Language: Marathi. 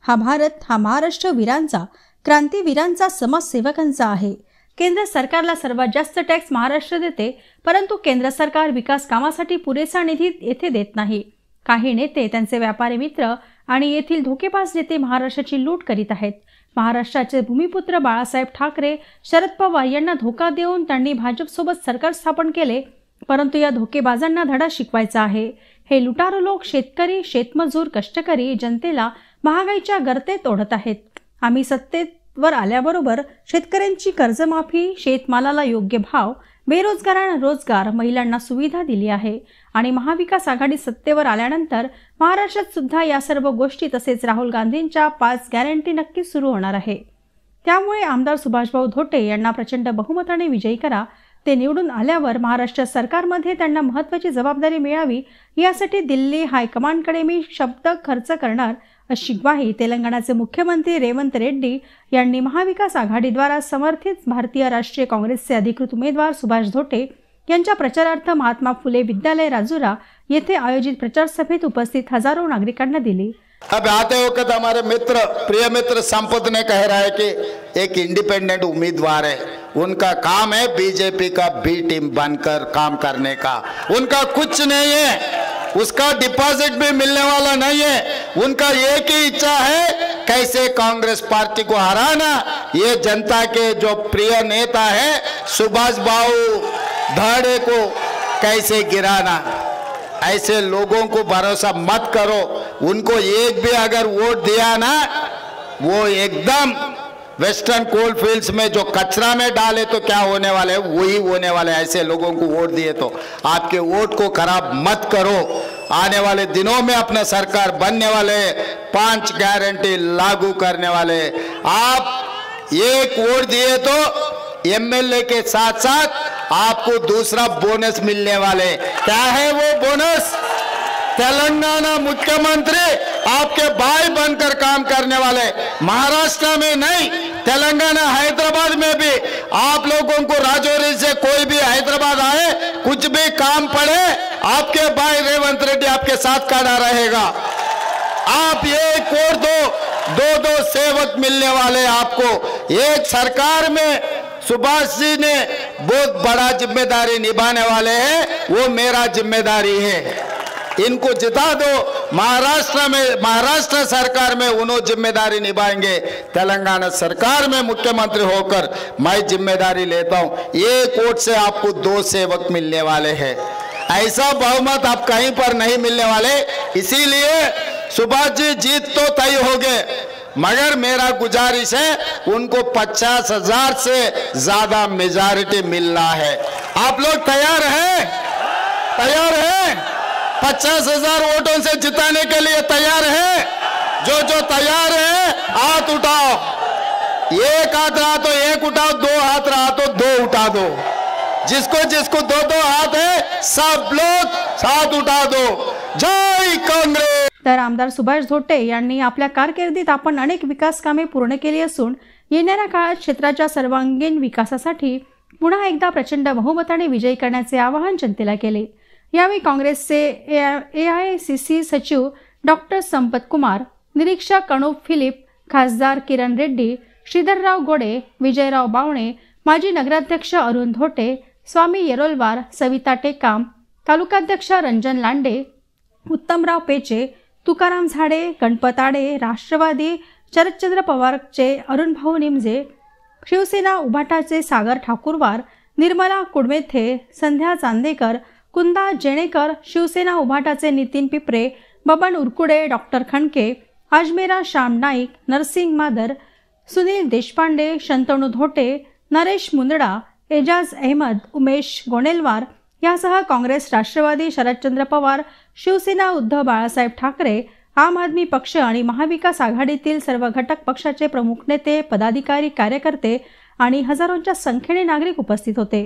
हा भारत हा महाराष्ट्र वीरांचा, क्रांतीवीरांचा, समाजसेवकांचा आहे। केंद्र सरकारला सर्वात जास्त टॅक्स महाराष्ट्र देते, परंतु केंद्र सरकार विकास कामासाठी पुरेसा निधी येथे देत नाही। काही नेते, त्यांचे व्यापारी मित्र आणि येथील धोकेबाज नेते महाराष्ट्राची लूट करीत आहेत। महाराष्ट्राचे भूमिपुत्र बाळासाहेब ठाकरे, शरद पवार यांना धोका देऊन त्यांनी भाजपसोबत सरकार स्थापन केले, परंतु या धोकेबाजांना धडा शिकवायचा आहे। हे लुटारू लोक शेतकरी, शेतमजूर, कष्टकरी जनतेला महागाईच्या गर्तेत ओढत आहेत। आम्ही सत्तेवर आल्याबरोबर शेतकऱ्यांची कर्जमाफी, शेतमालाला योग्य भाव, बेरोजगारांना रोजगार, महिलांना सुविधा दिली आहे आणि महाविकास आघाडी सत्तेवर आल्यानंतर महाराष्ट्रात सुद्धा या सर्व गोष्टी तसेच राहुल गांधींच्या 5 गॅरंटी नक्की सुरू होणार आहे। त्यामुळे आमदार सुभाषभाऊ धोटे यांना प्रचंड बहुमताने विजयी करा। ते निवडून आल्यावर महाराष्ट्र सरकारमध्ये त्यांना महत्त्वाची जबाबदारी मिळावी यासाठी दिल्ली हायकमांडकडे मी शब्द खर्च करणार, अशी ग्वाही तेलंगणाचे मुख्यमंत्री रेवंत रेड्डी यांनी महाविकास आघाडीद्वारा समर्थित भारतीय राष्ट्रीय काँग्रेसचे अधिकृत उमेदवार सुभाष धोटे यांच्या प्रचारार्थ महात्मा फुले विद्यालय राजुरा येथे आयोजित प्रचार सभेत उपस्थित हजारों नागरिकांना दिली। अब आते वक्त हमारे मित्र, प्रिय मित्र संपत ने कह रहा है कि एक इंडिपेंडेंट उम्मीदवार है, उनका काम है बीजेपी का बी टीम बनकर काम करने का। उनका कुछ नहीं है, उसका डिपॉजिट भी मिलने वाला नहीं है। उनका एक ही इच्छा है कैसे कांग्रेस पार्टी को हराना। ये जनता के जो प्रिय नेता है सुभाष बाबू धोटे को कैसे गिराना। ऐसे लोगों को भरोसा मत करो। उनको एक भी अगर वोट दिया ना, वो एकदम वेस्टर्न कोल फील्ड्स में जो कचरा में डाले तो क्या होने वाले है वही होने वाले। ऐसे लोगों को वोट दिए तो आपके वोट को खराब मत करो। आने वाले दिनों में अपना सरकार बनने वाले, 5 गारंटी लागू करने वाले। आप एक वोट दिए तो एमएलए के साथ साथ आपको दूसरा बोनस मिलने वाले। क्या है वो बोनस? तेलंगाना मुख्यमंत्री आपके भाई बनकर काम करने वाले। महाराष्ट्र में नहीं, तेलंगाना हैदराबाद में भी आप लोगों को राजौरी से कोई भी हैदराबाद आए, कुछ भी काम पड़े, आपके भाई रेवंत रेड्डी आपके साथ खड़ा रहेगा। आप एक और दो सेवक मिलने वाले आपको। एक सरकार में सुभाष जी ने बहुत बड़ा जिम्मेदारी निभाने वाले हैं, वो मेरा जिम्मेदारी है। इनको जिता दो। महाराष्ट्र सरकार में उन्होंने जिम्मेदारी निभाएंगे। तेलंगाना सरकार में मुख्यमंत्री होकर मैं जिम्मेदारी लेता हूं। एक वोट से आपको 2 सेवक मिलने वाले हैं। ऐसा बहुमत आप कहीं पर नहीं मिलने वाले। इसीलिए सुभाष जी जीत तो तय हो गए, मगर मेरा गुजारिश है उनको 50,000 से ज्यादा मेजॉरिटी मिलना है। आप लोग तैयार हैं? तैयार हैं? 50,000 वोटों से जिताने के लिए तैयार हैं? जो तैयार है हाथ उठाओ। एक हाथ रहा तो एक उठाओ, 2 हाथ रहा तो 2 उठा दो। जिसको 2 हाथ है सब लोग हाथ उठा दो। जय कांग्रेस। तर आमदार सुभाष धोटे यांनी आपल्या कारकिर्दीत आपण अनेक विकास कामे पूर्ण केली असून येणाऱ्या काळात क्षेत्राच्या सर्वांगीण विकासासाठी पुन्हा एकदा प्रचंड बहुमताने विजयी करण्याचे आवाहन जनतेला केले। यावेळी काँग्रेसचे एआयसीसी सचिव डॉक्टर संपत कुमार, निरीक्षक अनुप फिलिप, खासदार किरण रेड्डी, श्रीधरराव गोडे, विजयराव बावणे, माजी नगराध्यक्ष अरुण धोटे, स्वामी येरोलवार, सविता टेकाम, तालुकाध्यक्ष रंजन लांडे, उत्तमराव पेचे, तुकाराम झाडे, गणपत आडे, राष्ट्रवादी शरदचंद्र पवारचे अरुणभाऊ निमजे, शिवसेना उभाटाचे सागर ठाकूरवार, निर्मला कुडमेथे, संध्या चांदेकर, कुंदा जेणेकर, शिवसेना उभाटाचे नितीन पिपरे, बबन उरकुडे, डॉक्टर खणके, अजमेरा श्याम नाईक, नरसिंग मादर, सुनील देशपांडे, शंतनू धोटे, नरेश मुंदडा, एजाज अहमद, उमेश गोनेलवार यासह काँग्रेस, राष्ट्रवादी शरदचंद्र पवार, शिवसेना उद्धव बाळासाहेब ठाकरे, आम आदमी पक्ष आणि महाविकास आघाडीतील सर्व घटक पक्षाचे प्रमुख नेते, पदाधिकारी, कार्यकर्ते आणि हजारोंच्या संख्येने नागरिक उपस्थित होते।